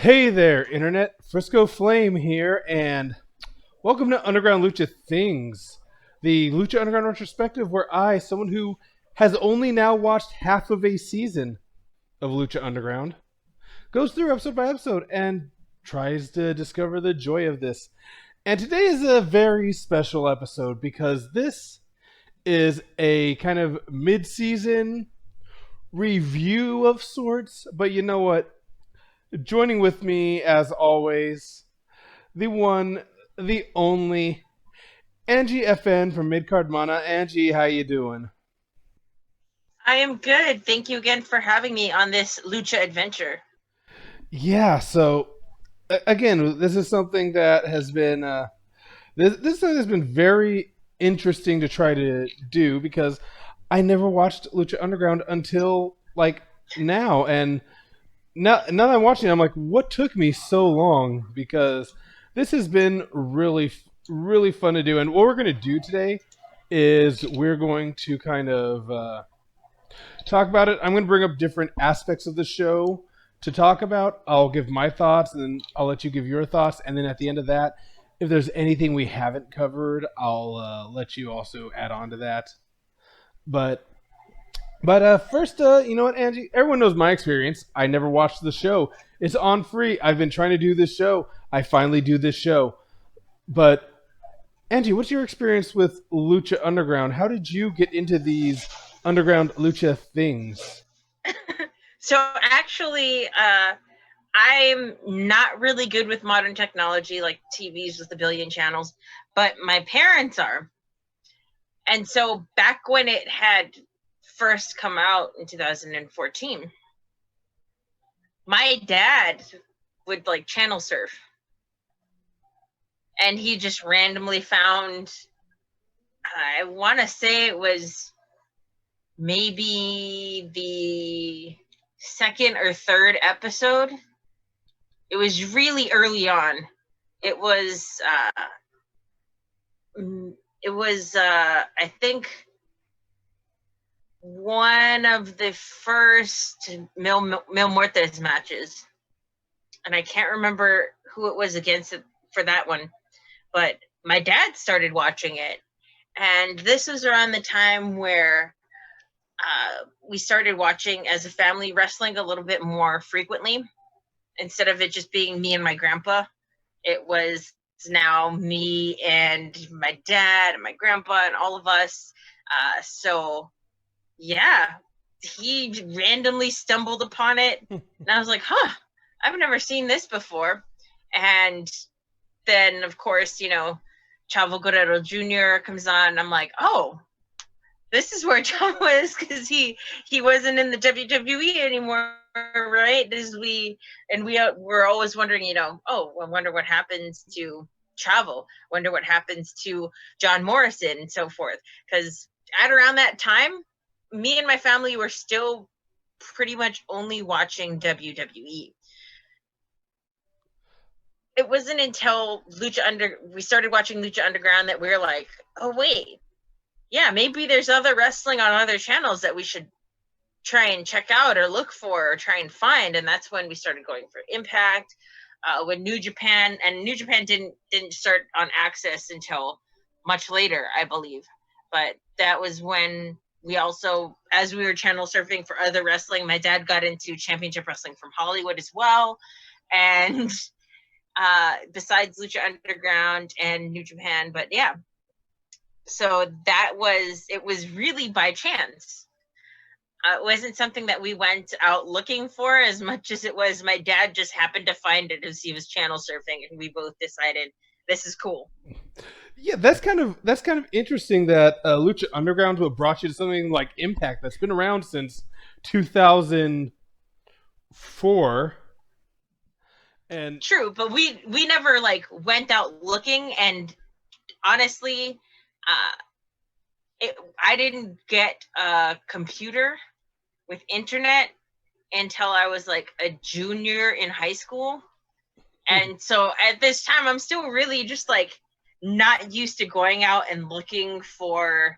Hey there, Internet. Frisco Flame here, and welcome to Underground Lucha Things, the Lucha Underground Retrospective, where I, someone who has only now watched half of a season of Lucha Underground, goes through episode by episode and tries to discover the joy of this. And today is a very special episode because this is a kind of mid season review of sorts, but you know what? Joining with me, as always, the one, the only, Angie FN from Midcard Mana. Angie, how you doing? I am good. Thank you again for having me on this Lucha adventure. Yeah, so again, this is something that has been this thing has been very interesting to try to do because I never watched Lucha Underground until like now, and now that I'm watching it, I'm like, what took me so long? Because this has been really fun to do. And what we're going to do today is we're going to kind of talk about it. I'm going to bring up different aspects of the show to talk about. I'll give my thoughts, and then I'll let you give your thoughts. And then at the end of that, if there's anything we haven't covered, I'll let you also add on to that. But first, you know what, Angie? Everyone knows my experience. I never watched the show. It's on free. I've been trying to do this show. I finally do this show. But Angie, what's your experience with Lucha Underground? How did you get into these underground lucha things? So actually, I'm not really good with modern technology like TVs with a billion channels, but my parents are. And so back when it had first come out in 2014, my dad would like channel surf. And he just randomly found, I want to say it was maybe the second or third episode. It was really early on. It was I think one of the first Mil Muertes matches, and I can't remember who it was against for that one, but my dad started watching it, and this was around the time where we started watching as a family wrestling a little bit more frequently. Instead of it just being me and my grandpa, it was now me and my dad and my grandpa and all of us. So yeah, he randomly stumbled upon it, and I was like, huh, I've never seen this before. And then of course, Chavo Guerrero Jr. comes on, and I'm like, oh, this is where John was, because he wasn't in the WWE anymore, right? We're always wondering, oh, I wonder what happens to Chavo. Wonder what happens to John Morrison and so forth. Because at around that time, me and my family were still pretty much only watching WWE. It wasn't until we started watching Lucha Underground that we were like, oh wait, yeah, maybe there's other wrestling on other channels that we should try and check out or look for or try and find. And that's when we started going for Impact, when New Japan, and New Japan didn't start on Access until much later, I believe. But that was when we also, as we were channel surfing for other wrestling, my dad got into Championship Wrestling from Hollywood as well. And besides Lucha Underground and New Japan, but yeah, so it was really by chance. It wasn't something that we went out looking for as much as it was my dad just happened to find it as he was channel surfing, and we both decided this is cool. Yeah, that's kind of interesting that Lucha Underground brought you to something like Impact that's been around since 2004. And True, but we never like went out looking, and honestly, I didn't get a computer with internet until I was like a junior in high school. And so at this time, I'm still really just like not used to going out and looking for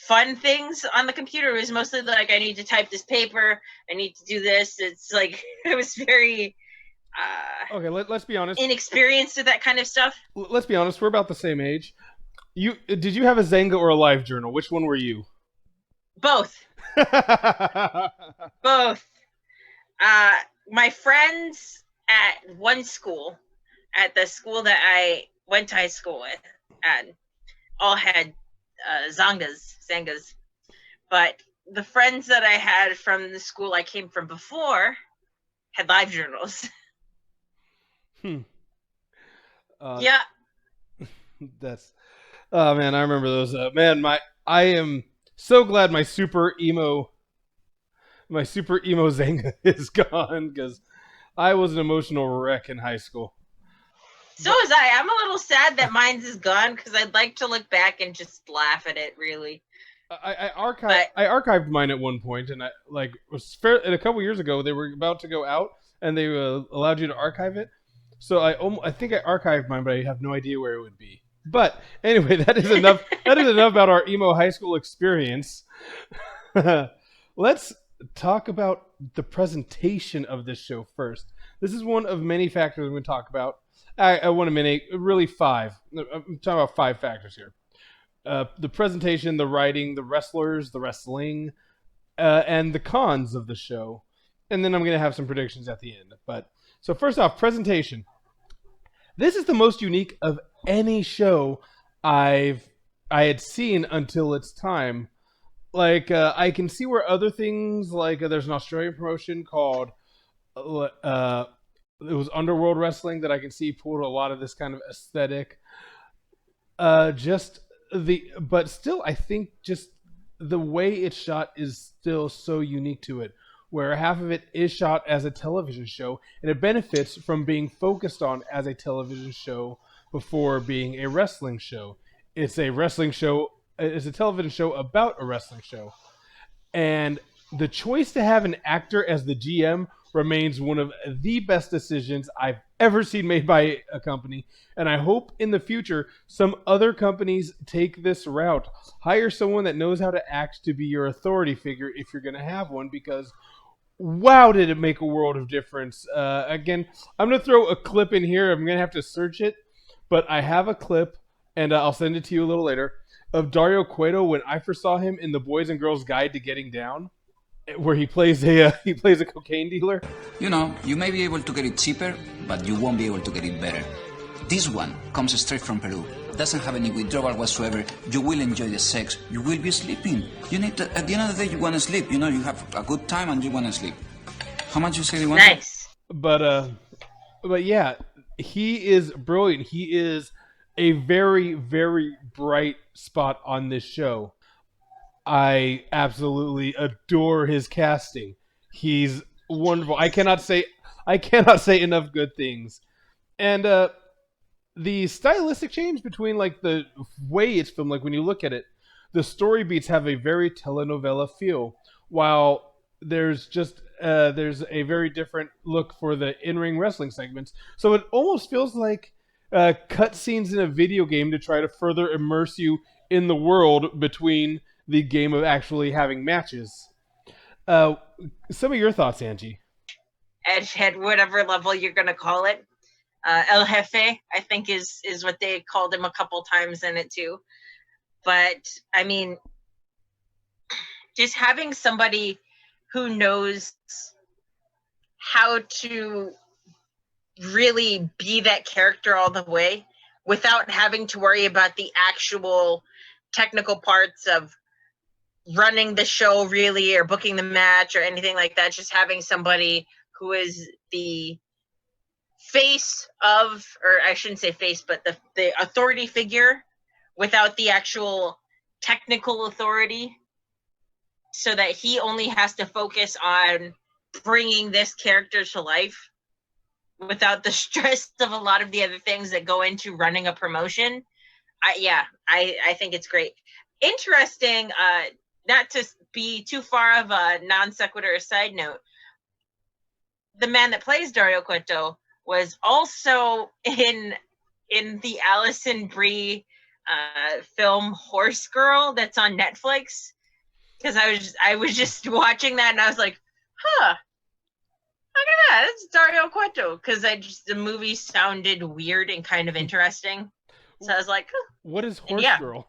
fun things on the computer. It was mostly like, I need to type this paper, I need to do this. It's like, it was very Okay, let's be honest. inexperienced with that kind of stuff. Let's be honest. We're about the same age. You did you have a Zanga or a Live Journal? Which one were you? Both, both. Uh, my friends at one school, at the school that I went to high school with, and all had zangas. But the friends that I had from the school I came from before had live journals. Hmm. Uh, Yeah. that's oh man, I remember those. Man, my I am so glad my super emo Zanga is gone because I was an emotional wreck in high school. So But was I. I'm a little sad that mine's is gone because I'd like to look back and just laugh at it, really. But I archived mine at one point, and I like was fair. And a couple years ago, they were about to go out, and they allowed you to archive it. So I think I archived mine, but I have no idea where it would be. But anyway, that is enough. That is enough about our emo high school experience. Let's talk about the presentation of this show first. This is one of many factors I'm going to talk about. I want to minute really five. I'm talking about five factors here: the presentation, the writing, the wrestlers, the wrestling, and the cons of the show. And then I'm going to have some predictions at the end. But so first off, presentation. This is the most unique of any show I had seen until its time. Like I can see where other things like there's an Australian promotion called it was Underworld Wrestling that I can see pulled a lot of this kind of aesthetic. Just but still, I think just the way it's shot is still so unique to it. Where half of it is shot as a television show, and it benefits from being focused on as a television show before being a wrestling show. It's a wrestling show. It's a television show about a wrestling show, and the choice to have an actor as the GM remains one of the best decisions I've ever seen made by a company. And I hope in the future some other companies take this route. Hire someone that knows how to act to be your authority figure if you're going to have one, because wow, did it make a world of difference. Again, I'm going to throw a clip in here. I'm going to have to search it, but I have a clip, and I'll send it to you a little later, of Dario Cueto when I first saw him in The Boys and Girls Guide to Getting Down, where he plays a cocaine dealer. You know, you may be able to get it cheaper, but you won't be able to get it better. This one comes straight from Peru. Doesn't have any withdrawal whatsoever. You will enjoy the sex. You will be sleeping. You need to, at the end of the day, you want to sleep. You know, you have a good time and you want to sleep. How much you say you want? nice. But yeah, he is brilliant. He is a very, very bright spot on this show. I absolutely adore his casting. He's wonderful. I cannot say enough good things. And the stylistic change between like the way it's filmed, like when you look at it, the story beats have a very telenovela feel, while there's a very different look for the in-ring wrestling segments. So it almost feels like cutscenes in a video game to try to further immerse you in the world between the game of actually having matches. Uh, some of your thoughts, Angie. Edgehead, whatever level you're going to call it. El Jefe, I think, is what they called him a couple times in it too. But I mean, just having somebody who knows how to really be that character all the way without having to worry about the actual technical parts of running the show really or booking the match or anything like that. Just having somebody who is the face of, or I shouldn't say face, but the authority figure without the actual technical authority, so that he only has to focus on bringing this character to life without the stress of a lot of the other things that go into running a promotion. I think it's great. Interesting, not to be too far of a non sequitur side note, the man that plays Dario Cueto was also in the Alison Brie film Horse Girl that's on Netflix. Because I was just watching that and I was like, huh, Look at that. It's Dario Cueto. Because the movie sounded weird and kind of interesting. So I was like, huh. What is Horse Yeah. Girl?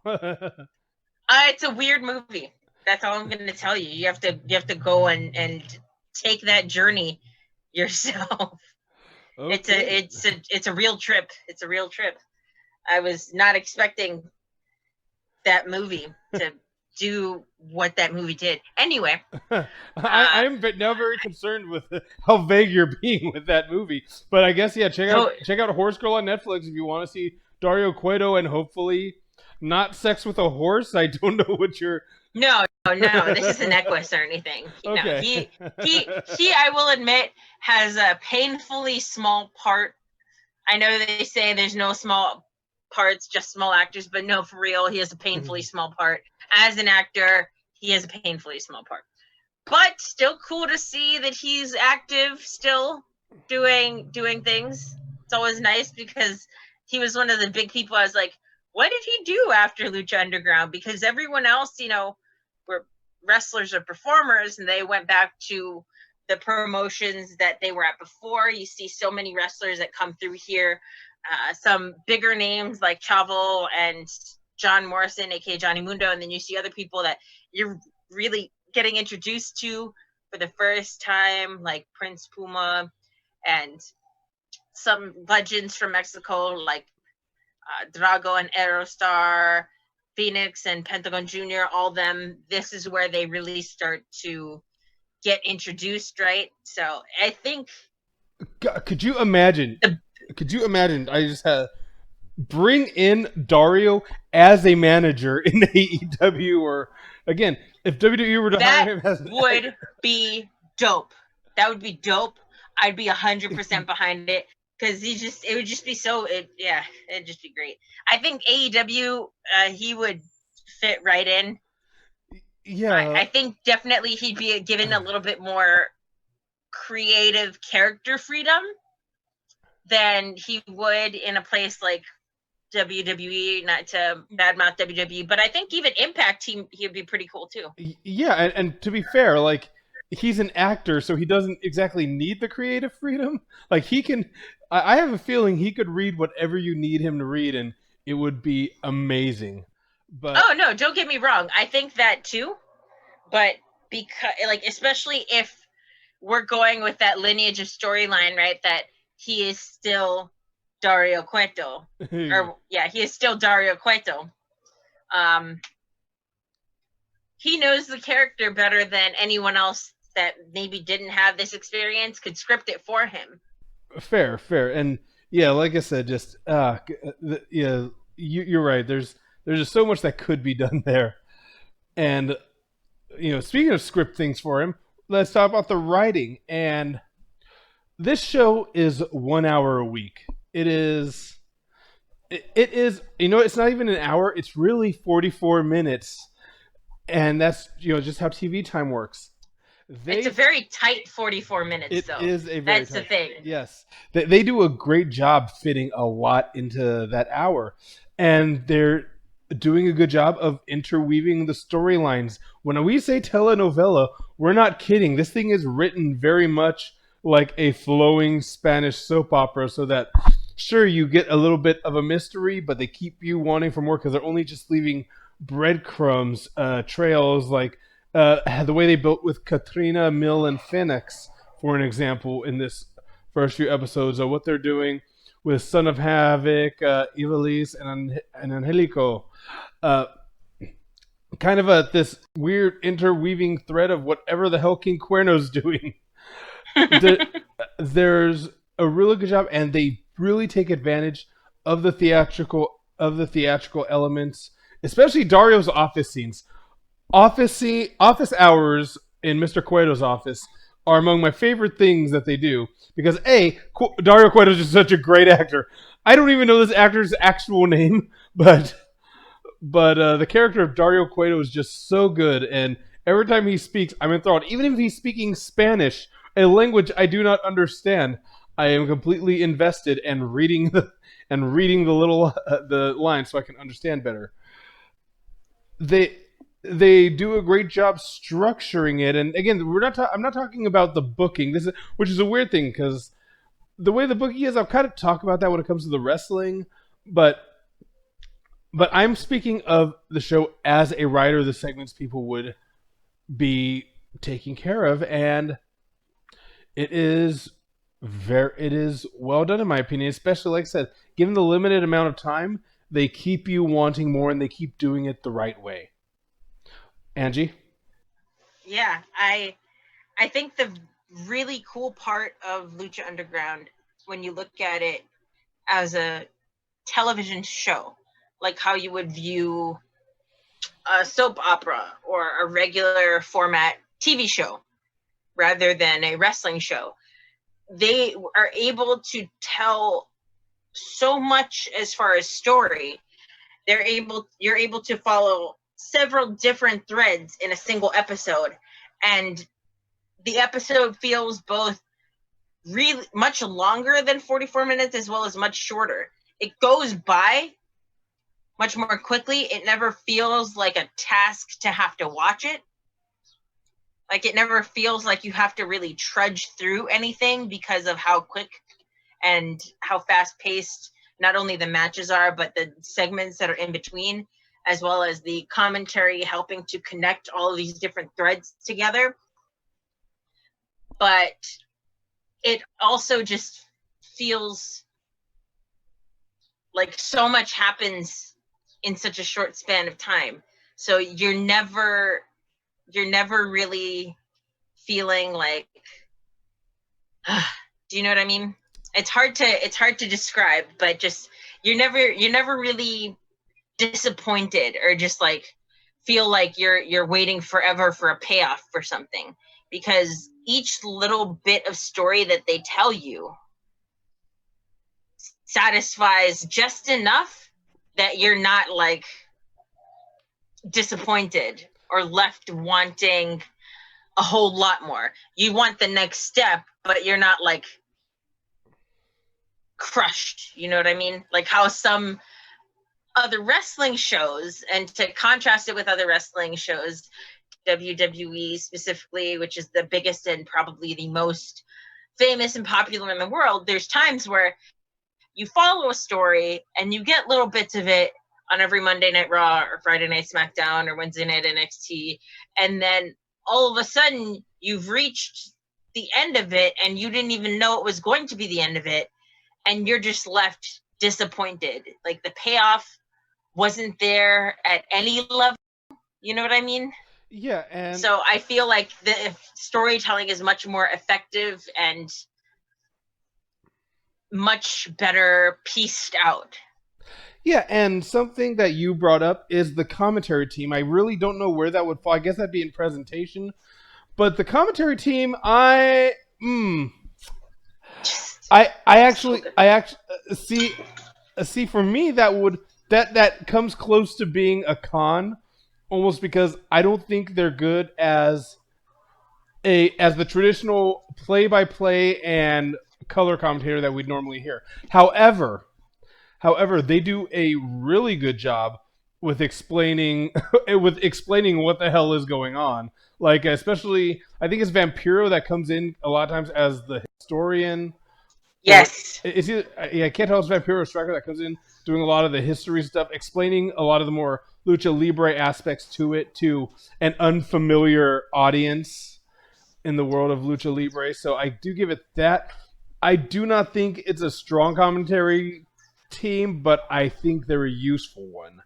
It's a weird movie. That's all I'm going to tell you. You have to go and take that journey yourself. Okay. It's a real trip. It's a real trip. I was not expecting that movie to do what that movie did. Anyway, I'm now very concerned with how vague you're being with that movie. But I guess check out Horse Girl on Netflix if you want to see Dario Cueto and hopefully not sex with a horse. I don't know what you're. No, this isn't Equus or anything. Okay. No, he, I will admit, has a painfully small part. I know they say there's no small parts, just small actors, but no, for real, he has a painfully small part. As an actor, he has a painfully small part. But still cool to see that he's active, still doing things. It's always nice because he was one of the big people. I was like, what did he do after Lucha Underground? Because everyone else, were wrestlers or performers, and they went back to the promotions that they were at before. You see so many wrestlers that come through here. Some bigger names like Chavo and John Morrison, aka Johnny Mundo, and then you see other people that you're really getting introduced to for the first time, like Prince Puma and some legends from Mexico, like Drago and Aerostar, Phoenix and Pentagon Jr., all them. This is where they really start to get introduced, right? So I think. God, could you imagine? I just had bring in Dario as a manager in AEW, or again, if WWE were to hire him as would be dope. That would be dope. I'd be 100% behind it because it would just be it'd just be great. I think AEW, he would fit right in. Yeah, I think definitely he'd be given a little bit more creative character freedom than he would in a place like WWE. Not to badmouth WWE, but I think even Impact he'd be pretty cool too. Yeah, and to be fair, like he's an actor, so he doesn't exactly need the creative freedom. Like he can, I have a feeling he could read whatever you need him to read, and it would be amazing. But oh no, don't get me wrong, I think that too. But because, like, especially if we're going with that lineage of storyline, right? That he is still Dario Cueto, or he is still Dario Cueto. He knows the character better than anyone else that maybe didn't have this experience could script it for him. Fair, and yeah, like I said, just you're right. There's just so much that could be done there, and speaking of script things for him, let's talk about the writing. And this show is 1 hour a week. It is, it's not even an hour. It's really 44 minutes. And that's, just how TV time works. It's a very tight 44 minutes, though. It is a very That's tight, the thing. Yes. They do a great job fitting a lot into that hour. And they're doing a good job of interweaving the storylines. When we say telenovela, we're not kidding. This thing is written very much like a flowing Spanish soap opera, so that sure, you get a little bit of a mystery, but they keep you wanting for more because they're only just leaving breadcrumbs, trails, like the way they built with Katrina, Mill, and Felix, for an example, in this first few episodes of what they're doing with Son of Havoc, Ivelisse, and Angelico. Kind of this weird interweaving thread of whatever the hell King Cuerno's doing. There's a really good job, and they really take advantage of the theatrical elements, especially Dario's office scenes. Office hours in Mr. Cueto's office are among my favorite things that they do because Dario Cueto is just such a great actor. I don't even know this actor's actual name, but the character of Dario Cueto is just so good, and every time he speaks, I'm enthralled. Even if he's speaking Spanish, a language I do not understand, I am completely invested and reading the little the lines so I can understand better. they do a great job structuring it. And again, I'm not talking about the booking. Which is a weird thing because the way the booking is, I'll kind of talk about that when it comes to the wrestling, but I'm speaking of the show as a writer, the segments people would be taking care of, and it is it is well done in my opinion. Especially like I said, given the limited amount of time, they keep you wanting more, and they keep doing it the right way. Angie. Yeah, I think the really cool part of Lucha Underground, when you look at it as a television show, like how you would view a soap opera or a regular format TV show rather than a wrestling show, they are able to tell so much as far as story. You're able to follow several different threads in a single episode, and the episode feels both really much longer than 44 minutes as well as much shorter. It goes by much more quickly. It never feels like a task to have to watch it. Like, it never feels like you have to really trudge through anything because of how quick and how fast paced not only the matches are, but the segments that are in between, as well as the commentary helping to connect all of these different threads together. But it also just feels like so much happens in such a short span of time. So you're never really feeling like, do you know what I mean? It's hard to describe, but just you're never really disappointed or just like feel like you're waiting forever for a payoff for something, because each little bit of story that they tell you satisfies just enough that you're not like disappointed or left wanting a whole lot more. You want the next step, but you're not like crushed. You know what I mean? Like how some other wrestling shows, and to contrast it with other wrestling shows, WWE specifically, which is the biggest and probably the most famous and popular in the world, there's times where you follow a story and you get little bits of it on every Monday Night Raw or Friday Night SmackDown or Wednesday Night NXT, and then all of a sudden you've reached the end of it and you didn't even know it was going to be the end of it, and you're just left disappointed. Like the payoff wasn't there at any level. You know what I mean? Yeah, and So I feel like the storytelling is much more effective and much better pieced out. yeah, and something that you brought up is the commentary team. I really don't know where that would fall. I guess that'd be in presentation. But the commentary team, I actually see for me that comes close to being a con, almost because I don't think they're good as the traditional play-by-play and color commentator that we'd normally hear. However, they do a really good job with explaining what the hell is going on. Like especially, I think it's Vampiro that comes in a lot of times as the historian, or Yes. is he? Yeah, I can't tell. It's Vampiro Striker that comes in doing a lot of the history stuff, explaining a lot of the more lucha libre aspects to it to an unfamiliar audience in the world of lucha libre. So I do give it that. I do not think it's a strong commentary team, but I think they're a useful one.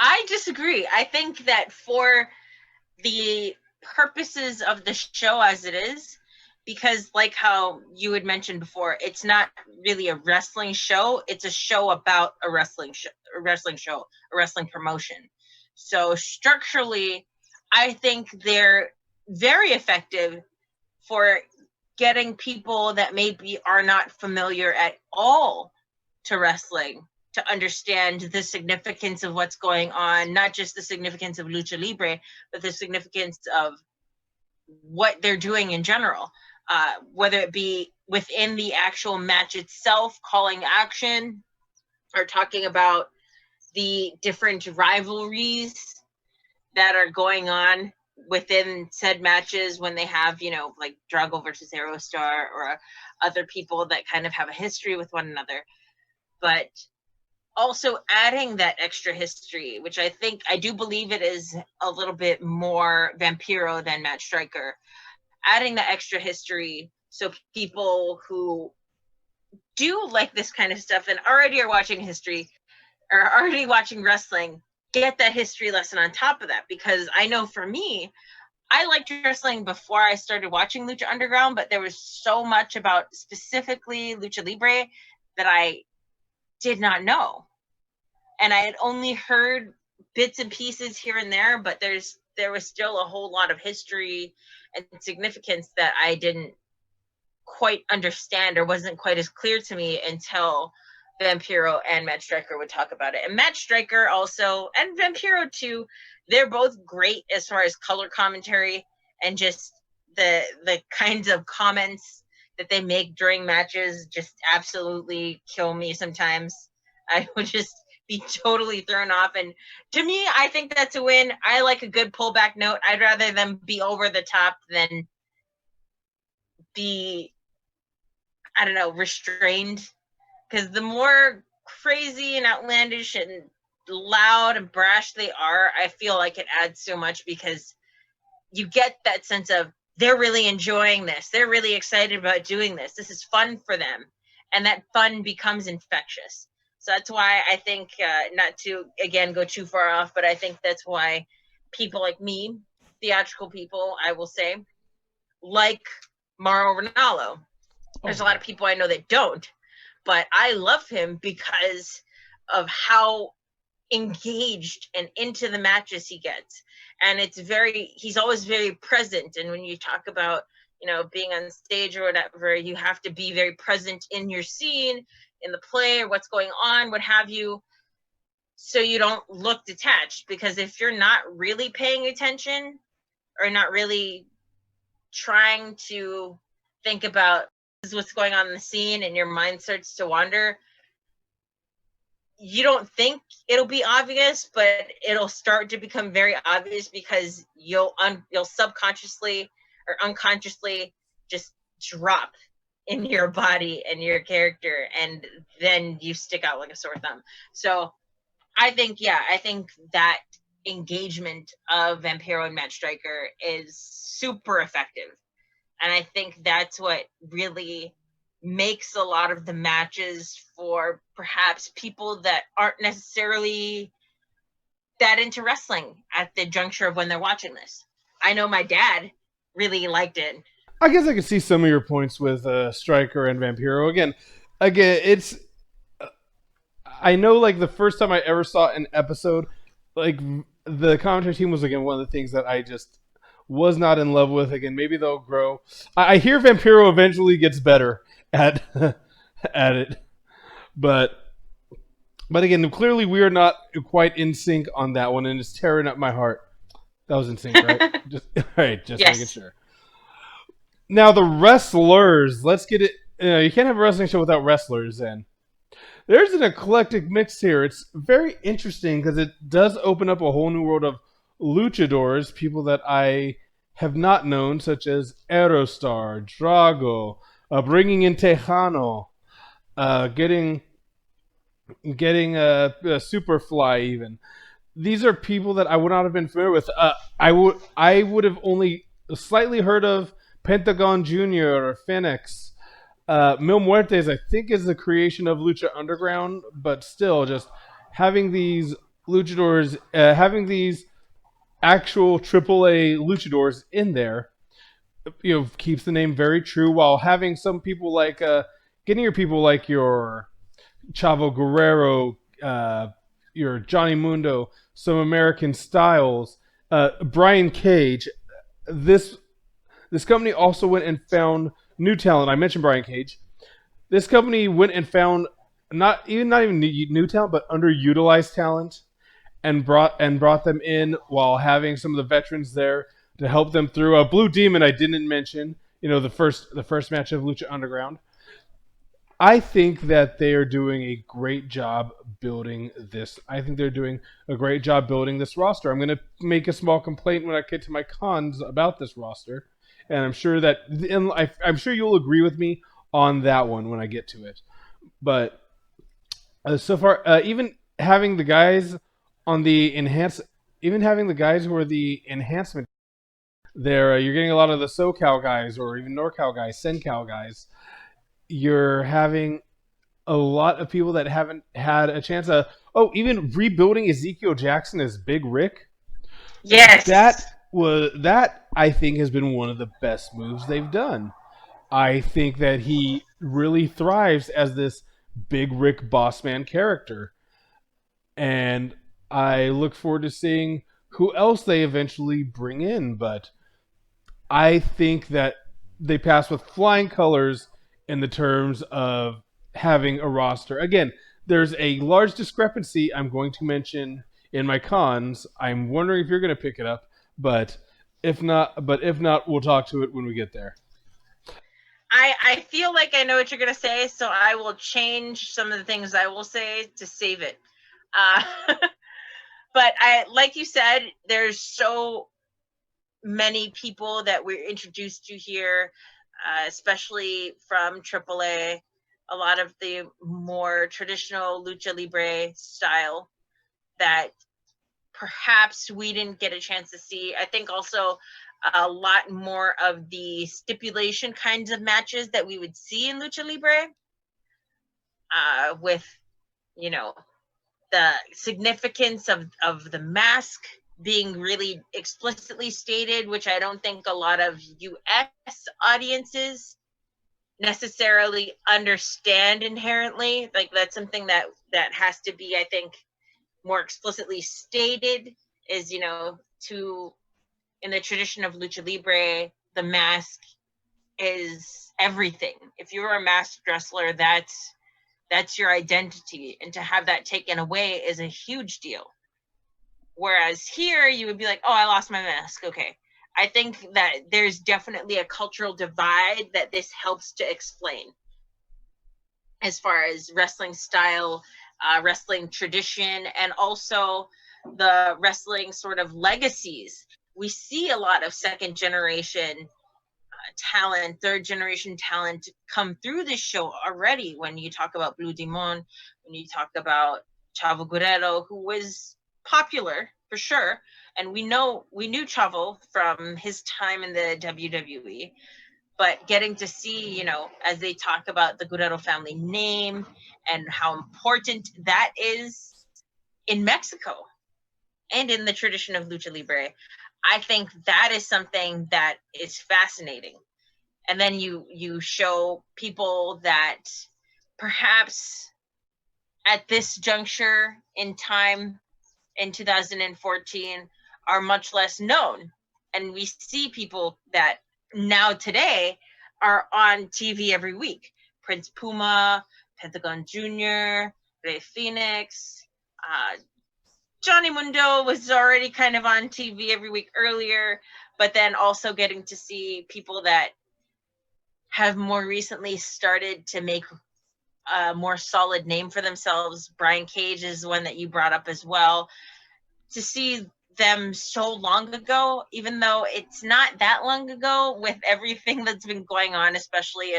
I disagree. I think that for the purposes of the show as it is, because like how you had mentioned before, it's not really a wrestling show, it's a show about a wrestling show, a wrestling promotion. So structurally, I think they're very effective for getting people that maybe are not familiar at all to wrestling to understand the significance of what's going on, not just the significance of lucha libre, but the significance of what they're doing in general, whether it be within the actual match itself, calling action, or talking about the different rivalries that are going on within said matches when they have, like Drago versus Aerostar or other people that kind of have a history with one another. But also adding that extra history, which I do believe it is a little bit more Vampiro than Matt Striker. Adding the extra history so people who do like this kind of stuff and already are watching history or already watching wrestling get that history lesson on top of that. Because I know for me, I liked wrestling before I started watching Lucha Underground, but there was so much about specifically Lucha Libre that I did not know. And I had only heard bits and pieces here and there, but there was still a whole lot of history and significance that I didn't quite understand or wasn't quite as clear to me until Vampiro and Matt Striker would talk about it. And Matt Striker also, and Vampiro too, they're both great as far as color commentary and just the kinds of comments that they make during matches just absolutely kill me sometimes. I would just be totally thrown off. And to me, I think that's a win. I like a good pullback note. I'd rather them be over the top than be, I don't know, restrained. Because the more crazy and outlandish and loud and brash they are, I feel like it adds so much because you get that sense of they're really enjoying this. They're really excited about doing this. This is fun for them. And that fun becomes infectious. So that's why I think, not to, again, go too far off, but I think that's why people like me, theatrical people, I will say, like Mauro Ranallo. There's a lot of people I know that don't, but I love him because of how engaged and into the matches he gets. And he's always very present. And when you talk about, being on stage or whatever, you have to be very present in your scene, in the play, or what's going on, what have you, so you don't look detached. Because if you're not really paying attention or not really trying to think about what's going on in the scene and your mind starts to wander, you don't think it'll be obvious, but it'll start to become very obvious because you'll subconsciously or unconsciously just drop in your body and your character, and then you stick out like a sore thumb. So I think that engagement of Vampiro and Matt Striker is super effective. And I think that's what really makes a lot of the matches for perhaps people that aren't necessarily that into wrestling at the juncture of when they're watching this. I know my dad really liked it. I guess I could see some of your points with Striker and Vampiro. Again, it's. I know, like, the first time I ever saw an episode, like, the commentary team was, again, one of the things that I just was not in love with. Again, maybe they'll grow. I hear Vampiro eventually gets better at at it, but again, clearly we are not quite in sync on that one, and it's tearing up my heart. That was in sync, right? Just yes. making sure. Now the wrestlers, let's get it. You can't have a wrestling show without wrestlers. Then there's an eclectic mix here. It's very interesting because it does open up a whole new world of luchadors, people that I have not known, such as Aerostar, Drago, bringing in Tejano, getting Superfly even. These are people that I would not have been familiar with. I would have only slightly heard of Pentagon Jr. or Felix. Mil Muertes, I think, is the creation of Lucha Underground, but still, just having these luchadors, having these actual AAA luchadors in there, keeps the name very true, while having some people like, getting your people like your Chavo Guerrero, your Johnny Mundo, some American Styles, Brian Cage. This company also went and found new talent. I mentioned Brian Cage. This company went and found not even new talent, but underutilized talent, and brought them in while having some of the veterans there to help them through. Blue Demon, I didn't mention. The first match of Lucha Underground. I think that they are doing a great job building this. I think they're doing a great job building this roster. I'm going to make a small complaint when I get to my cons about this roster, and I'm sure that and I'm sure you'll agree with me on that one when I get to it. But so far, even having the guys on the enhance, even having the guys who are the enhancement, there you're getting a lot of the SoCal guys or even NorCal guys, SenCal guys. You're having a lot of people that haven't had a chance. Oh, even rebuilding Ezekiel Jackson as Big Rick. Yes. That I think has been one of the best moves they've done. I think that he really thrives as this Big Rick Bossman character, and I look forward to seeing who else they eventually bring in. But I think that they pass with flying colors in the terms of having a roster. Again, there's a large discrepancy I'm going to mention in my cons. I'm wondering if you're going to pick it up, but if not, we'll talk to it when we get there. I feel like I know what you're going to say, so I will change some of the things I will say to save it. But like you said, there's so many people that we're introduced to here, especially from AAA, a lot of the more traditional lucha libre style that perhaps we didn't get a chance to see. I think also a lot more of the stipulation kinds of matches that we would see in lucha libre, with, you know, the significance of the mask being really explicitly stated, which I don't think a lot of US audiences necessarily understand inherently. Like, that's something that has to be, I think, more explicitly stated, is, you know, to, in the tradition of lucha libre, the mask is everything. If you're a masked wrestler, that's your identity, and to have that taken away is a huge deal. Whereas here, you would be like, oh, I lost my mask. Okay. I think that there's definitely a cultural divide that this helps to explain, as far as wrestling style, wrestling tradition, and also the wrestling sort of legacies. We see a lot of second generation talent, third generation talent come through this show already. When you talk about Blue Demon, when you talk about Chavo Guerrero, who was popular for sure, and we knew Chavo from his time in the WWE, but getting to see, you know, as they talk about the Guerrero family name and how important that is in Mexico and in the tradition of lucha libre, I think that is something that is fascinating. And then you show people that perhaps at this juncture in time in 2014 are much less known. And we see people that now today are on TV every week. Prince Puma, Pentagon Jr., Rey Phoenix, Johnny Mundo was already kind of on TV every week earlier, but then also getting to see people that have more recently started to make a more solid name for themselves. Brian Cage is one that you brought up as well. To see them so long ago, even though it's not that long ago with everything that's been going on, especially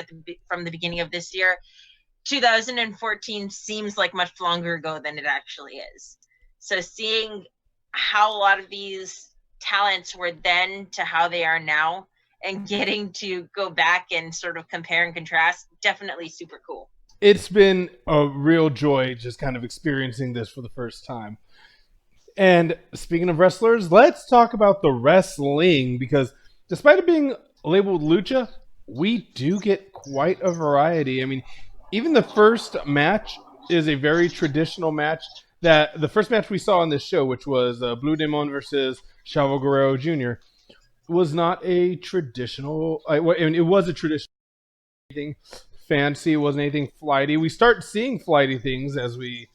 from the beginning of this year, 2014 seems like much longer ago than it actually is. So seeing how a lot of these talents were then to how they are now, and getting to go back and sort of compare and contrast, definitely super cool. It's been a real joy just kind of experiencing this for the first time. And speaking of wrestlers, let's talk about the wrestling, because despite it being labeled lucha, we do get quite a variety. I mean, even the first match is a very traditional match. That the first match we saw on this show, which was Blue Demon versus Chavo Guerrero Jr., was not a traditional. I mean, it was a traditional thing. Fancy, it wasn't anything flighty. We start seeing flighty things as we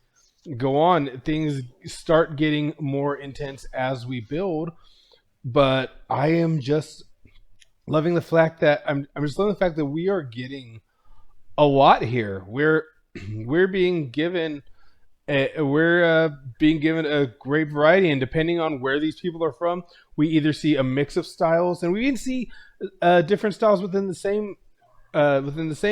go on. Things start getting more intense as we build. But I am just loving the fact that I'm just loving the fact that we are getting a lot here. We're being given we're being given a great variety, and depending on where these people are from, we either see a mix of styles, and we even see different styles within the same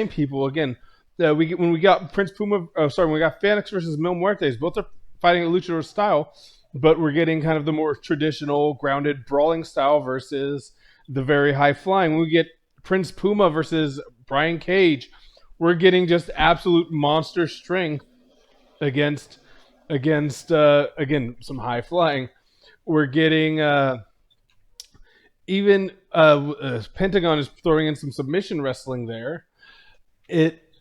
people. Again, when we got Prince Puma, when we got Felix versus Mil Muertes, both are fighting a luchador style, but we're getting kind of the more traditional, grounded, brawling style versus the very high flying. When we get Prince Puma versus Brian Cage, we're getting just absolute monster strength against again some high flying. We're getting even Pentagon is throwing in some submission wrestling there.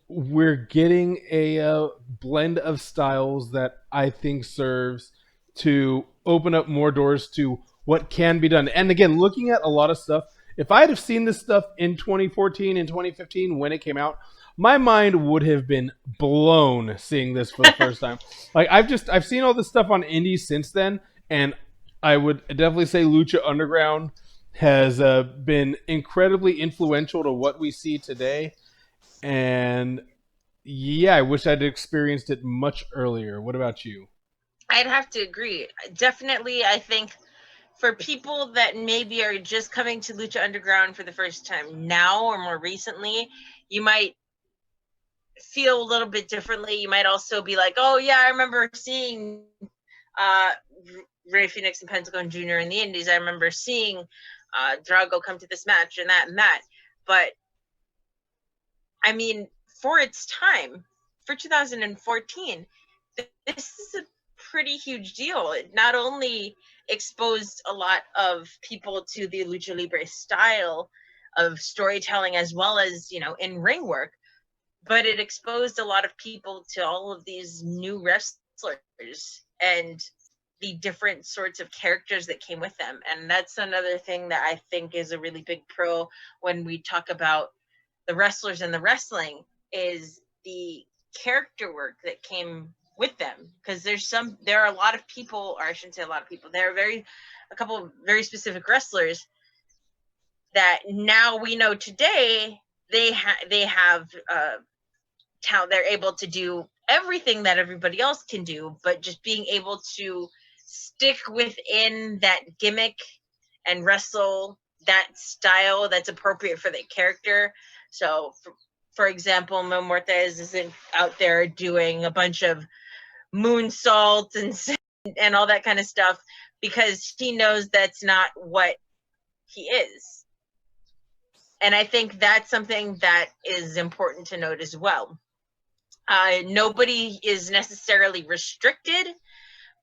We're getting a blend of styles that I think serves to open up more doors to what can be done. And again, looking at a lot of stuff, if I had have seen this stuff in 2014 and 2015 when it came out, my mind would have been blown seeing this for the first time. Like I've seen all this stuff on indies since then, and I would definitely say Lucha Underground has been incredibly influential to what we see today. And yeah, I wish I'd experienced it much earlier. What about you? I'd have to agree. Definitely, I think for people that maybe are just coming to Lucha Underground for the first time now or more recently, you might feel a little bit differently. You might also be like, oh yeah, I remember seeing Ray Phoenix and Pentagon Jr. in the Indies. I remember seeing Drago come to this match and that and that. But I mean, for its time, for 2014, this is a pretty huge deal. It not only exposed a lot of people to the Lucha Libre style of storytelling as well as, in ring work, but it exposed a lot of people to all of these new wrestlers and the different sorts of characters that came with them. And that's another thing that I think is a really big pro when we talk about the wrestlers and the wrestling is the character work that came with them. Because there are a lot of people, or I shouldn't say a lot of people, there are a couple of very specific wrestlers that now we know today they have talent. They're able to do everything that everybody else can do, but just being able to stick within that gimmick and wrestle that style that's appropriate for the character. So, for example, Mil Muertes isn't out there doing a bunch of moonsaults and all that kind of stuff because he knows that's not what he is. And I think that's something that is important to note as well. Nobody is necessarily restricted,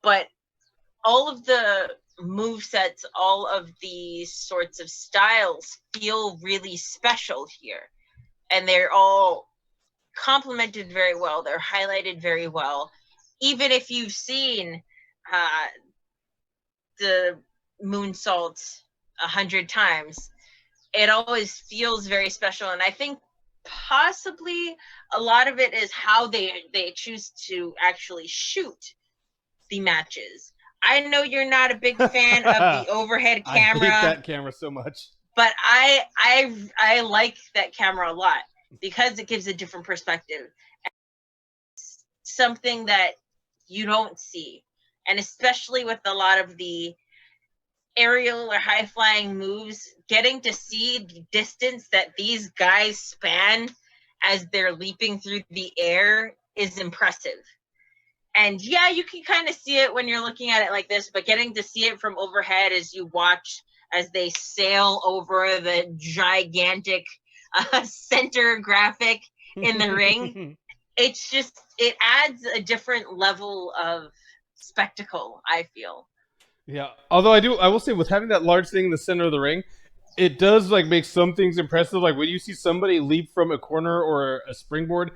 but all of the movesets, all of these sorts of styles feel really special here. And they're all complemented very well. They're highlighted very well. Even if you've seen the moonsault 100 times, it always feels very special. And I think possibly a lot of it is how they choose to actually shoot the matches. I know you're not a big fan of the overhead camera. I hate that camera so much. But I like that camera a lot because it gives a different perspective. It's something that you don't see. And especially with a lot of the aerial or high flying moves, getting to see the distance that these guys span as they're leaping through the air is impressive. And yeah, you can kind of see it when you're looking at it like this, but getting to see it from overhead as you watch as they sail over the gigantic center graphic in the ring, it adds a different level of spectacle, I feel. Yeah, although I will say with having that large thing in the center of the ring, it does make some things impressive. Like when you see somebody leap from a corner or a springboard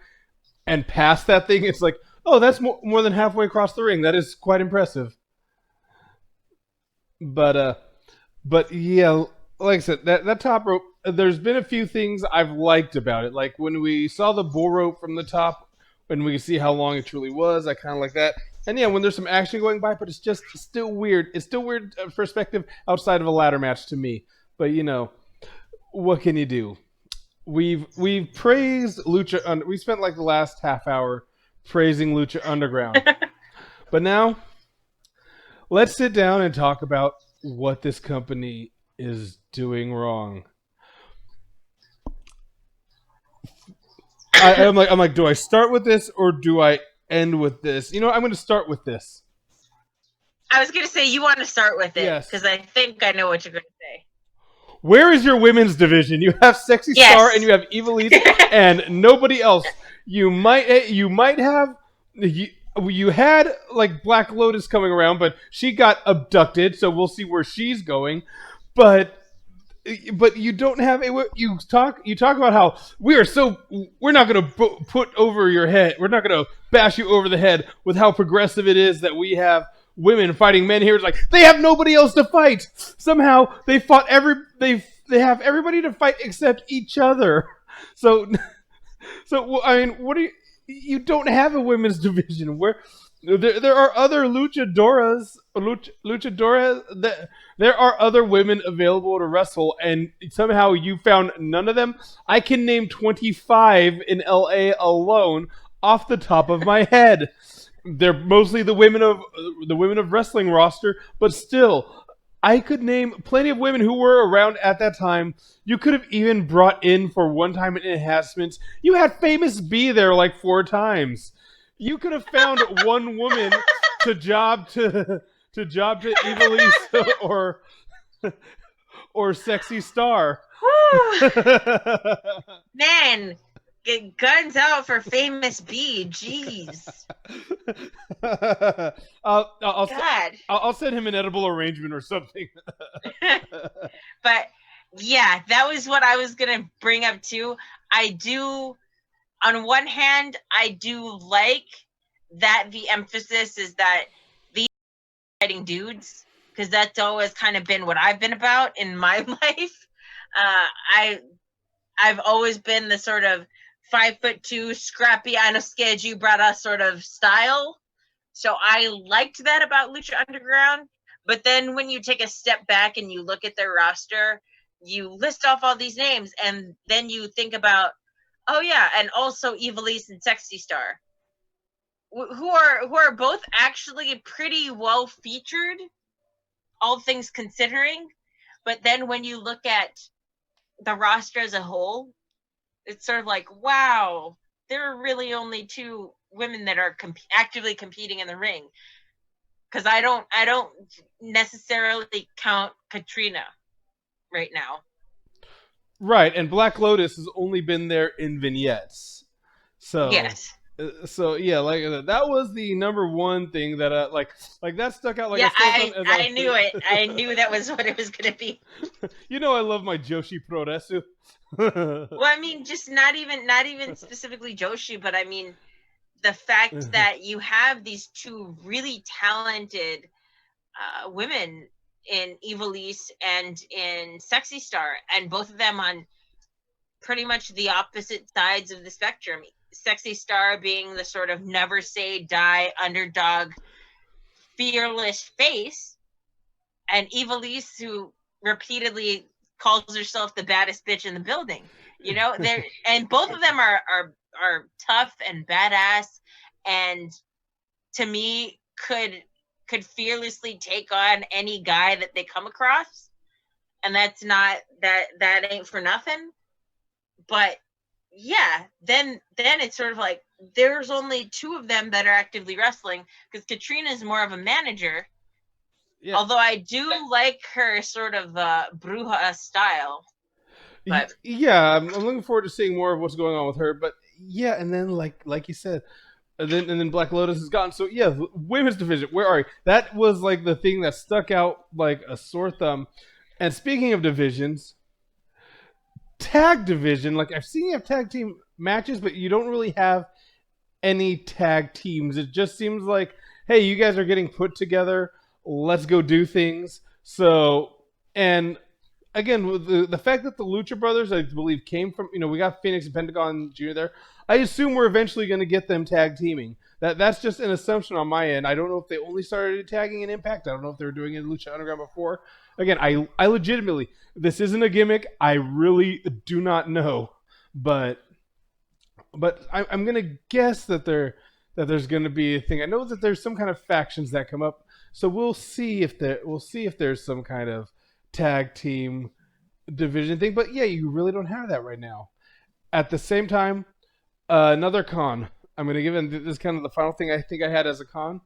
and pass that thing, it's like, oh, that's more than halfway across the ring. That is quite impressive. But yeah, like I said, that top rope, there's been a few things I've liked about it. Like when we saw the bull rope from the top, when we see how long it truly was, I kind of like that. And yeah, when there's some action going by, but it's just still weird. It's still weird perspective outside of a ladder match to me. But what can you do? we've praised Lucha. We spent like the last half hour praising Lucha Underground, but now let's sit down and talk about what this company is doing wrong. I'm like, do I start with this or do I end with this? You know, I'm going to start with this. I was going to say you want to start with it Yes. because I think I know what you're going to say. Where is your women's division? You have Sexy Star and you have Evilise and nobody else. You might have you had like Black Lotus coming around, but she got abducted, so we'll see where she's going. But you don't have a you talk about how we're not going to put over your head. We're not going to bash you over the head with how progressive it is that we have women fighting men here. It's like they have nobody else to fight. Somehow they fought they have everybody to fight except each other. So I mean, what do you don't have a women's division where there are other luchadoras there are other women available to wrestle, and somehow you found none of them. I can name 25 in LA alone off the top of my head. They're mostly the women of wrestling roster, but still, I could name plenty of women who were around at that time. You could have even brought in for one-time enhancements. You had Famous B there like 4 times. You could have found one woman to job to Evilise or Sexy Star. Man, get guns out for Famous B. Jeez. I'll send him an edible arrangement or something. But yeah, that was what I was gonna bring up too. On one hand, I do like that the emphasis is that these fighting dudes, because that's always kind of been what I've been about in my life. I've always been the sort of 5'2", scrappy, I know scared you brother sort of style. So I liked that about Lucha Underground. But then when you take a step back and you look at their roster, you list off all these names, and then you think about, oh yeah, and also Evilise and Sexy Star, who are both actually pretty well featured, all things considering. But then when you look at the roster as a whole, it's sort of like, wow, there are really only 2 women that are actively competing in the ring. Because I don't necessarily count Katrina right now. Right, and Black Lotus has only been there in vignettes. So yes. So yeah, like that was the number one thing that like that stuck out. Like yeah, I knew it. I knew that was what it was gonna be. You know, I love my Joshi Proresu. Well, I mean, just not even specifically Joshi, but I mean, the fact that you have these 2 really talented women in Evilise and in Sexy Star, and both of them on pretty much the opposite sides of the spectrum. Sexy Star being the sort of never say die underdog, fearless face, and Evilise, who repeatedly calls herself the baddest bitch in the building. You know, and both of them are tough and badass, and to me could fearlessly take on any guy that they come across. And that's not that ain't for nothing. But yeah, then it's sort of like there's only 2 of them that are actively wrestling, because Katrina is more of a manager. Yeah. Although I do like her sort of bruja style. But yeah, I'm looking forward to seeing more of what's going on with her. But yeah, and then like you said, and then Black Lotus is gone. So yeah, women's division. Where are you? That was like the thing that stuck out like a sore thumb. And speaking of divisions, tag division. Like I've seen you have tag team matches, but you don't really have any tag teams. It just seems like, hey, you guys are getting put together. Let's go do things. So, and again, with the fact that the Lucha Brothers, I believe, came from, we got Phoenix and Pentagon Jr. there. I assume we're eventually going to get them tag teaming. That's just an assumption on my end. I don't know if they only started tagging in Impact. I don't know if they were doing it in Lucha Underground before. Again, I legitimately, this isn't a gimmick. I really do not know. but I'm gonna guess that there's gonna be a thing. I know that there's some kind of factions that come up, so we'll see if there's some kind of tag team division thing. But yeah, you really don't have that right now. At the same time, another con. I'm gonna give it this is kind of the final thing I think I had as a con.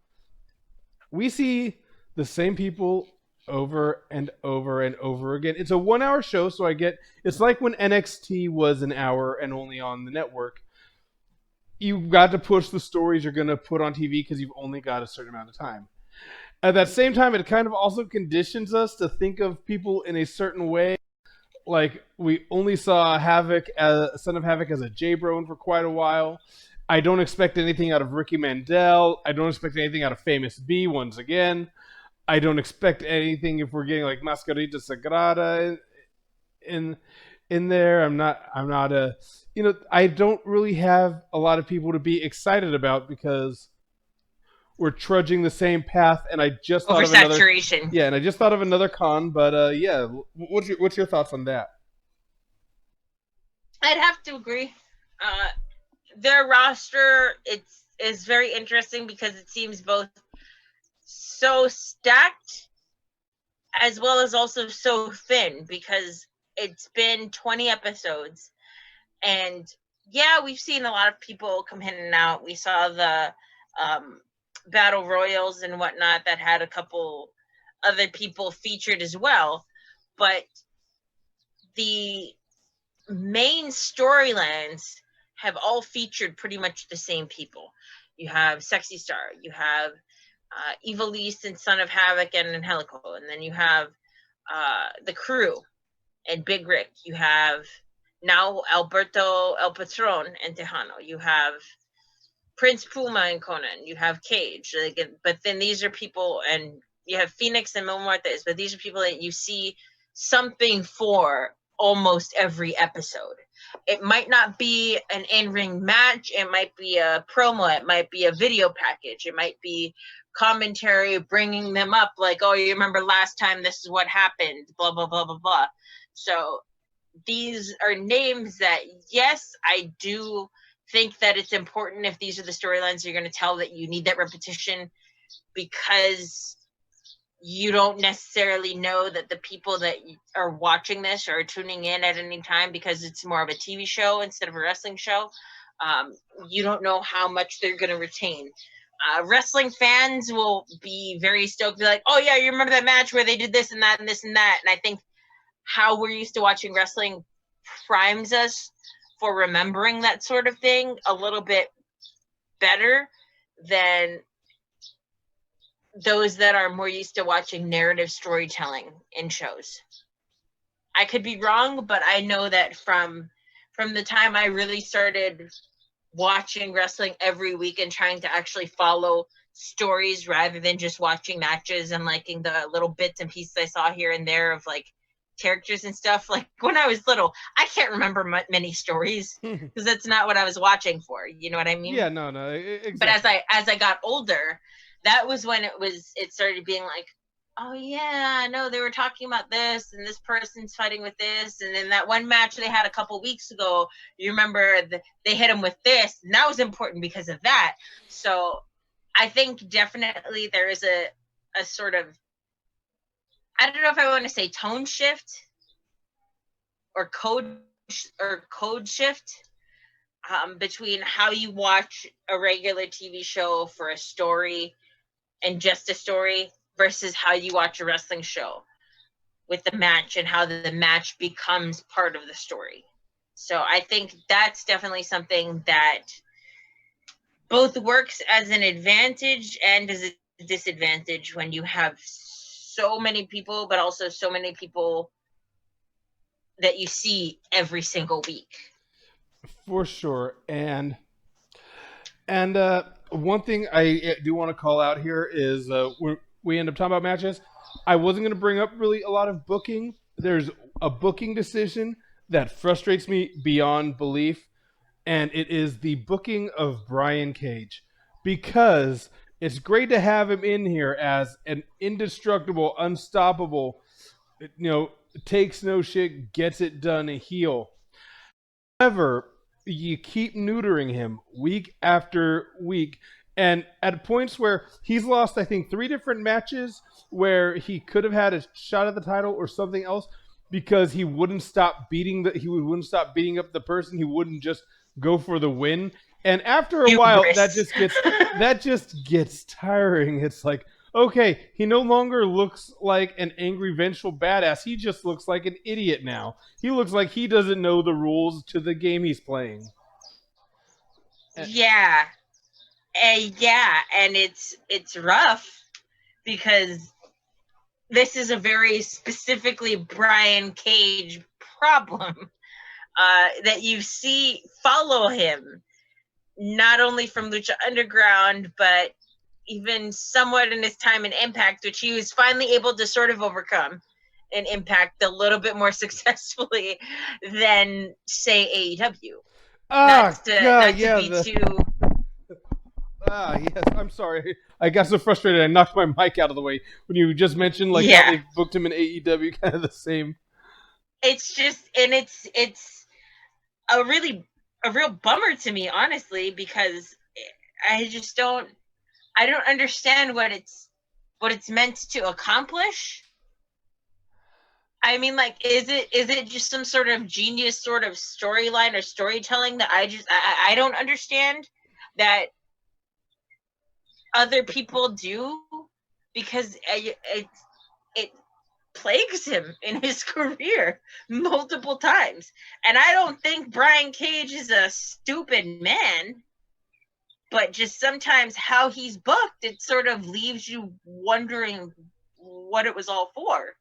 We see the same people over and over and over again. It's a 1 hour show, so I get it's like when NXT was an hour and only on the network. You got to push the stories you're going to put on TV because you've only got a certain amount of time. At that same time, it kind of also conditions us to think of people in a certain way. Like we only saw Havoc as Son of Havoc as a J-Bro for quite a while. I don't expect anything out of Ricky Mandel. I don't expect anything out of Famous B once again. I don't expect anything if we're getting like Mascarita Sagrada in in there. I'm not a I don't really have a lot of people to be excited about because we're trudging the same path and I just thought of another Oversaturation. yeah, and I just thought of another con, but yeah, what's your thoughts on that? I'd have to agree. Uh, their roster is very interesting because it seems both so stacked as well as also so thin because it's been 20 episodes and yeah, we've seen a lot of people come in and out. We saw the battle royals and whatnot that had a couple other people featured as well, but the main storylines have all featured pretty much the same people. You have Sexy Star, you have Evil East and Son of Havoc and Angelico, and then you have the Crew and Big Rick. You have now Alberto El Patron and Tejano. You have Prince Puma and Conan. You have Cage. But then these are people, and you have Phoenix and Mil Muertes, but these are people that you see something for almost every episode. It might not be an in-ring match. It might be a promo. It might be a video package. It might be commentary bringing them up like, oh, you remember last time this is what happened, blah, blah, blah, blah, blah. So these are names that, yes, I do think that it's important if these are the storylines you're going to tell that you need that repetition because you don't necessarily know that the people that are watching this are tuning in at any time because it's more of a TV show instead of a wrestling show. You don't know how much they're going to retain. Wrestling fans will be very stoked. Be like, oh, yeah, you remember that match where they did this and that and this and that. And I think how we're used to watching wrestling primes us for remembering that sort of thing a little bit better than those that are more used to watching narrative storytelling in shows. I could be wrong, but I know that from the time I really started watching wrestling every week and trying to actually follow stories rather than just watching matches and liking the little bits and pieces I saw here and there of like characters and stuff. Like when I was little, I can't remember many stories because that's not what I was watching for. You know what I mean? Yeah, no, exactly. But as I got older, that was when it started being like, oh yeah, no, they were talking about this and this person's fighting with this, and then that one match they had a couple weeks ago, you remember they hit him with this, and that was important because of that. So I think definitely there is a sort of, I don't know if I want to say tone shift or code shift between how you watch a regular TV show for a story and just a story versus how you watch a wrestling show with the match and how the match becomes part of the story. So I think that's definitely something that both works as an advantage and as a disadvantage when you have so many people, but also so many people that you see every single week. For sure. And one thing I do want to call out here is we end up talking about matches. I wasn't going to bring up really a lot of booking. There's a booking decision that frustrates me beyond belief, and it is the booking of Brian Cage. Because it's great to have him in here as an indestructible, unstoppable, takes no shit, gets it done heel. However, you keep neutering him week after week, and at points where he's lost, I think 3 different matches where he could have had a shot at the title or something else because he wouldn't stop beating up the person. He wouldn't just go for the win. And after a while, Hubris. that just gets tiring. It's like, okay, he no longer looks like an angry, vengeful badass. He just looks like an idiot now. He looks like he doesn't know the rules to the game he's playing. Yeah. Yeah, and it's rough because this is a very specifically Brian Cage problem that you see follow him, not only from Lucha Underground, but even somewhat in his time in Impact, which he was finally able to sort of overcome in Impact a little bit more successfully than, say, AEW. Not to be too... Yes, I'm sorry. I got so frustrated I knocked my mic out of the way when you just mentioned how they booked him in AEW, kind of the same. It's just, and it's a real bummer to me, honestly, because I don't understand what it's meant to accomplish. I mean, like, is it just some sort of genius sort of storyline or storytelling that I don't understand that other people do, because it plagues him in his career multiple times. And I don't think Brian Cage is a stupid man, but just sometimes how he's booked, it sort of leaves you wondering what it was all for.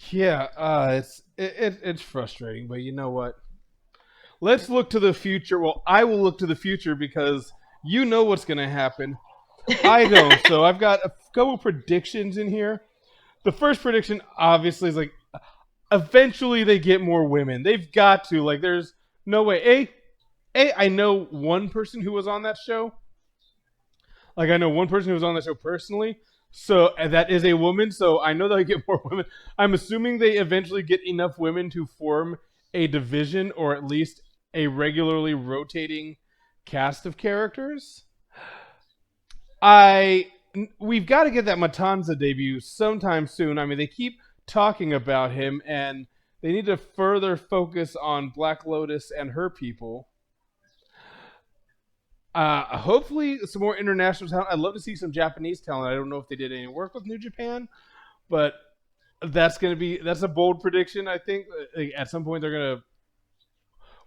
Yeah, it's frustrating, but you know what? Let's look to the future. Well, I will look to the future because you know what's going to happen. I don't. So I've got a couple predictions in here. The first prediction, obviously, is eventually they get more women. They've got to. There's no way. I know one person who was on that show. I know one person who was on that show personally. So that is a woman. So I know they'll get more women. I'm assuming they eventually get enough women to form a division or at least a regularly rotating cast of characters. We've got to get that Matanza debut sometime soon. I mean, they keep talking about him, and they need to further focus on Black Lotus and her people. Hopefully, some more international talent. I'd love to see some Japanese talent. I don't know if they did any work with New Japan, but that's a bold prediction. I think at some point they're gonna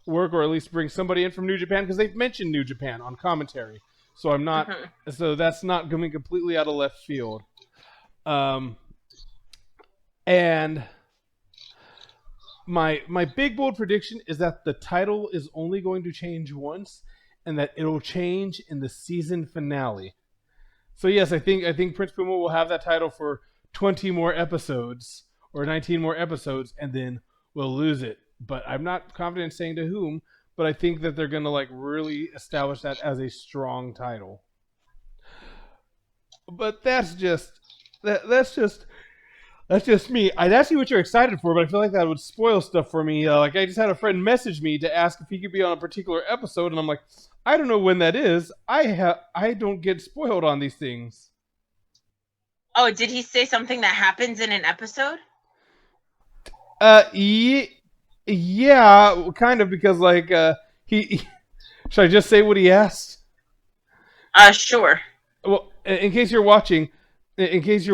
work or at least bring somebody in from New Japan because they've mentioned New Japan on commentary. So I'm not. Mm-hmm. So that's not going to be completely out of left field. And my big bold prediction is that the title is only going to change once, and that it'll change in the season finale. So yes, I think Prince Puma will have that title for 20 more episodes or 19 more episodes, and then we'll lose it. But I'm not confident saying to whom. But I think that they're going to really establish that as a strong title. But that's just me. I'd ask you what you're excited for, but I feel like that would spoil stuff for me. I just had a friend message me to ask if he could be on a particular episode, and I'm like, I don't know when that is. I don't get spoiled on these things. Oh, did he say something that happens in an episode? Yeah, kind of, because he should I just say what he asked? Sure. Well, in case you're watching, there's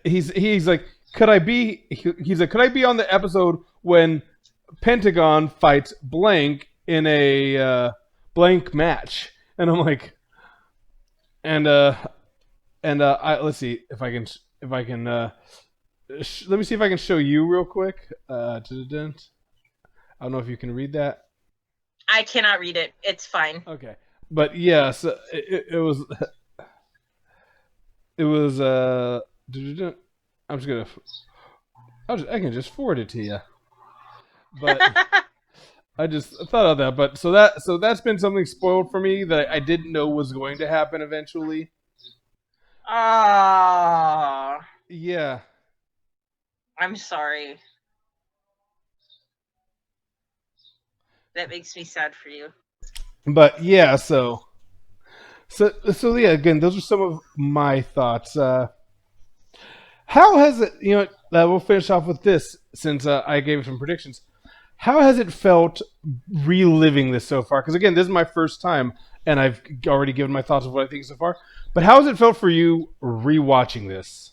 he's like, could I be on the episode when Pentagon fights Blank in a Blank match? And I'm like, let's see if I can let me see if I can show you real quick. I don't know if you can read that. I cannot read it. It's fine. Okay, but yes, it was. I'm just gonna. I can just forward it to you. But I just thought of that. But so that's been something spoiled for me that I didn't know was going to happen eventually. Ah. Yeah. I'm sorry. That makes me sad for you. But yeah, so yeah. Again, those are some of my thoughts. How has it? We'll finish off with this since I gave some predictions. How has it felt reliving this so far? Because again, this is my first time, and I've already given my thoughts of what I think so far. But how has it felt for you rewatching this?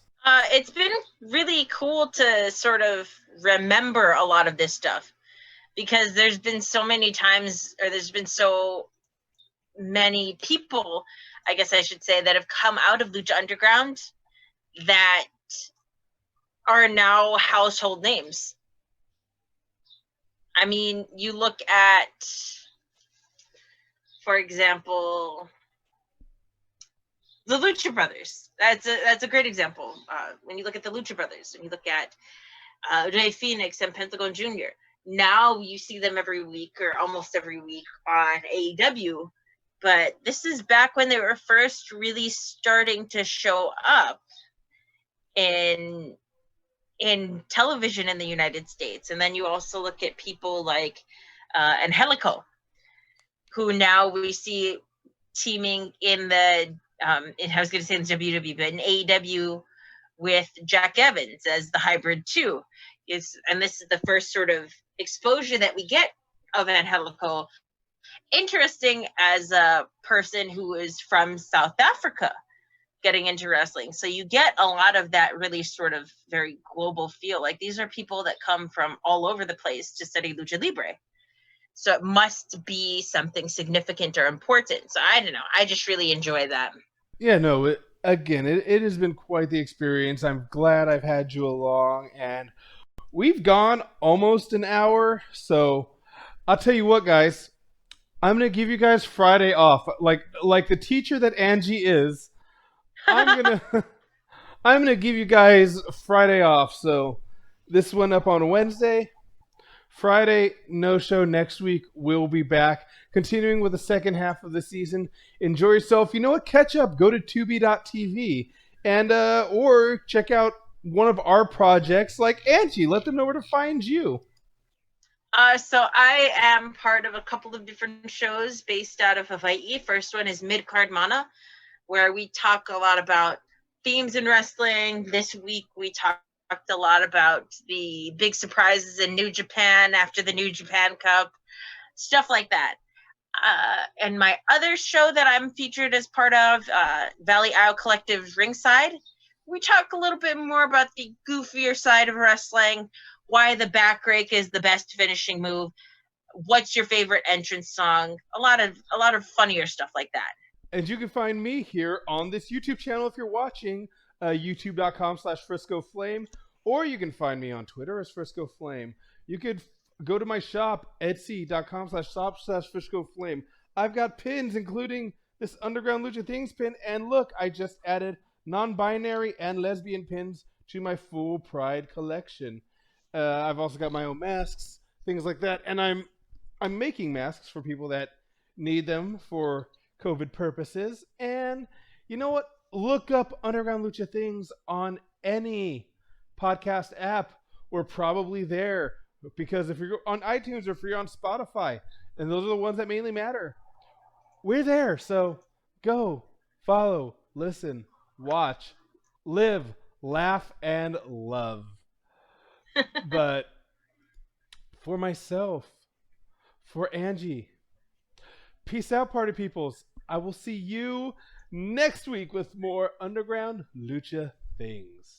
It's been really cool to sort of remember a lot of this stuff because there's been so many times, or there's been so many people, I guess I should say, that have come out of Lucha Underground that are now household names. I mean, you look at, for example, the Lucha Brothers. That's a great example. When you look at the Lucha Brothers, when you look at Rey Fenix and Pentagon Jr., now you see them every week or almost every week on AEW. But this is back when they were first really starting to show up in television in the United States. And then you also look at people like Angelico, who now we see teaming in the I was going to say in WWE, but in AEW with Jack Evans as the Hybrid 2. And this is the first sort of exposure that we get of Angelico. Interesting as a person who is from South Africa getting into wrestling. So you get a lot of that really sort of very global feel. Like these are people that come from all over the place to study Lucha Libre. So it must be something significant or important. So I don't know. I just really enjoy that. Yeah, no. It has been quite the experience. I'm glad I've had you along, and we've gone almost an hour. So I'll tell you what, guys. I'm gonna give you guys Friday off, like the teacher that Angie is. I'm gonna I'm gonna give you guys Friday off. So this went up on Wednesday. Friday, no show next week. We'll be back, continuing with the second half of the season. Enjoy yourself. You know what? Catch up. Go to tubi.tv and or check out one of our projects like Angie. Let them know where to find you. So I am part of a couple of different shows based out of Hawaii. First one is Midcard Mana, where we talk a lot about themes in wrestling. This week we talked a lot about the big surprises in New Japan after the New Japan Cup, stuff like that. And my other show that I'm featured as part of, Valley Isle Collective's Ringside, we talk a little bit more about the goofier side of wrestling, why the back rake is the best finishing move, what's your favorite entrance song, a lot of funnier stuff like that. And you can find me here on this YouTube channel if you're watching, youtube.com/Frisco Flame, or you can find me on Twitter as Frisco Flame. You could go to my shop, etsy.com/shop/Frisco Flame. I've got pins, including this Underground Lucha Things pin, and look, I just added non-binary and lesbian pins to my full Pride collection. I've also got my own masks, things like that, and I'm making masks for people that need them for COVID purposes. And you know what? Look up Underground Lucha Things on any podcast app. We're probably there, because if you're on iTunes or if you're on Spotify, and those are the ones that mainly matter, we're there. So go, follow, listen, watch, live, laugh, and love. But for myself, for Angie, peace out, party peoples. I will see you next week with more Underground Lucha Things.